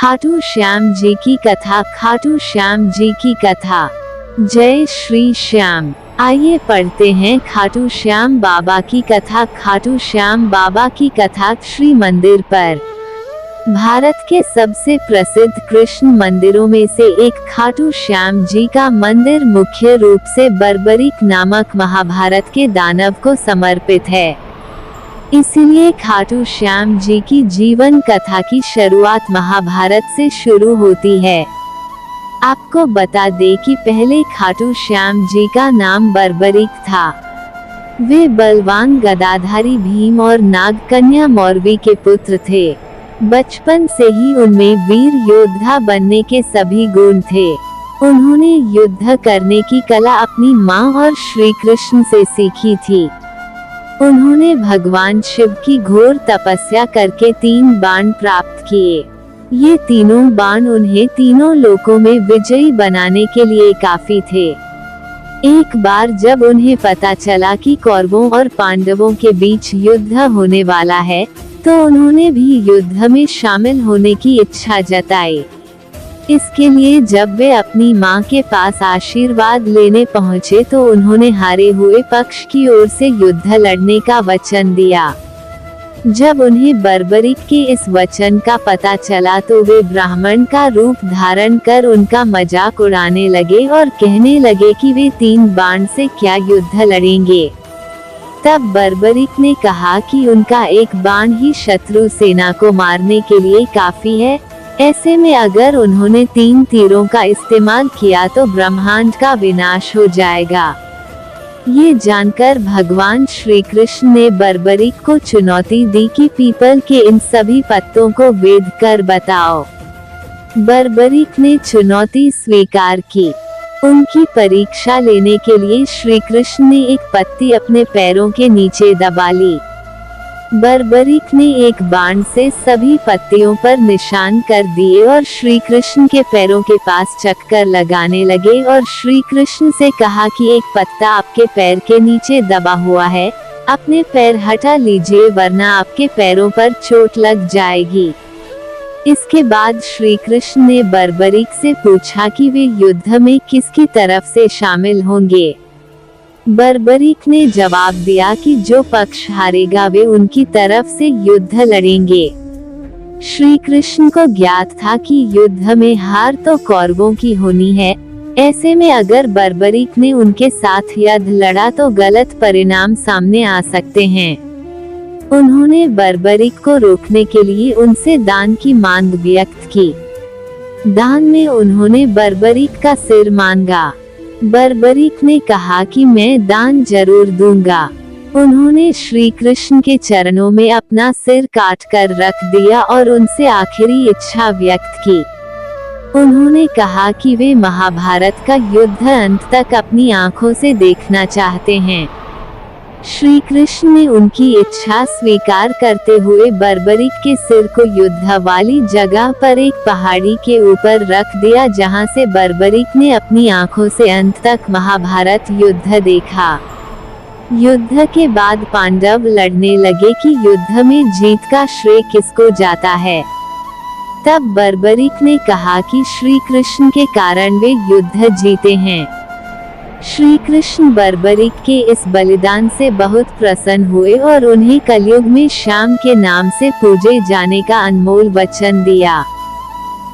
खाटू श्याम जी की कथा। खाटू श्याम जी की कथा। जय श्री श्याम। आइए पढ़ते हैं खाटू श्याम बाबा की कथा। खाटू श्याम बाबा की कथा श्री मंदिर पर। भारत के सबसे प्रसिद्ध कृष्ण मंदिरों में से एक खाटू श्याम जी का मंदिर मुख्य रूप से बर्बरीक नामक महाभारत के दानव को समर्पित है। इसलिए खाटू श्याम जी की जीवन कथा की शुरुआत महाभारत से शुरू होती है। आपको बता दें कि पहले खाटू श्याम जी का नाम बर्बरीक था। वे बलवान गदाधारी भीम और नागकन्या मौरवी के पुत्र थे। बचपन से ही उनमें वीर योद्धा बनने के सभी गुण थे। उन्होंने युद्ध करने की कला अपनी मां और श्री कृष्ण से सीखी थी। उन्होंने भगवान शिव की घोर तपस्या करके 3 बाण प्राप्त किए। ये तीनों बाण उन्हें तीनों लोकों में विजयी बनाने के लिए काफी थे। एक बार जब उन्हें पता चला कि कौरवों और पांडवों के बीच युद्ध होने वाला है, तो उन्होंने भी युद्ध में शामिल होने की इच्छा जताई। इसके लिए जब वे अपनी मां के पास आशीर्वाद लेने पहुंचे तो उन्होंने हारे हुए पक्ष की ओर से युद्ध लड़ने का वचन दिया। जब उन्हें बर्बरीक के इस वचन का पता चला तो वे ब्राह्मण का रूप धारण कर उनका मजाक उड़ाने लगे और कहने लगे कि वे 3 बाण से क्या युद्ध लड़ेंगे। तब बर्बरीक ने कहा कि उनका एक बाण ही शत्रु सेना को मारने के लिए काफी है। ऐसे में अगर उन्होंने 3 तीरों का इस्तेमाल किया तो ब्रह्मांड का विनाश हो जाएगा। ये जानकर भगवान श्री कृष्ण ने बर्बरीक को चुनौती दी कि पीपल के इन सभी पत्तों को वेद कर बताओ। बर्बरीक ने चुनौती स्वीकार की। उनकी परीक्षा लेने के लिए श्री कृष्ण ने एक पत्ती अपने पैरों के नीचे दबा ली। बर्बरीक ने एक बाण से सभी पत्तियों पर निशान कर दिए और श्री कृष्ण के पैरों के पास चक्कर लगाने लगे और श्री कृष्ण से कहा कि एक पत्ता आपके पैर के नीचे दबा हुआ है, अपने पैर हटा लीजिए वरना आपके पैरों पर चोट लग जाएगी। इसके बाद श्री कृष्ण ने बर्बरीक से पूछा कि वे युद्ध में किसकी तरफ से शामिल होंगे। बर्बरीक ने जवाब दिया कि जो पक्ष हारेगा वे उनकी तरफ से युद्ध लड़ेंगे। श्री कृष्ण को ज्ञात था कि युद्ध में हार तो कौरवों की होनी है। ऐसे में अगर बर्बरीक ने उनके साथ युद्ध लड़ा तो गलत परिणाम सामने आ सकते हैं। उन्होंने बर्बरीक को रोकने के लिए उनसे दान की मांग व्यक्त की। दान में उन्होंने बर्बरीक का सिर मांगा। बर्बरीक ने कहा कि मैं दान जरूर दूंगा। उन्होंने श्री कृष्ण के चरणों में अपना सिर काट कर रख दिया और उनसे आखिरी इच्छा व्यक्त की। उन्होंने कहा कि वे महाभारत का युद्ध अंत तक अपनी आंखों से देखना चाहते हैं। श्री कृष्ण ने उनकी इच्छा स्वीकार करते हुए बर्बरीक के सिर को युद्ध वाली जगह पर एक पहाड़ी के ऊपर रख दिया, जहां से बर्बरीक ने अपनी आंखों से अंत तक महाभारत युद्ध देखा। युद्ध के बाद पांडव लड़ने लगे कि युद्ध में जीत का श्रेय किसको जाता है। तब बर्बरीक ने कहा कि श्री कृष्ण के कारण वे युद्ध जीते हैं। श्री कृष्ण बर्बरीक के इस बलिदान से बहुत प्रसन्न हुए और उन्हें कलयुग में श्याम के नाम से पूजे जाने का अनमोल वचन दिया।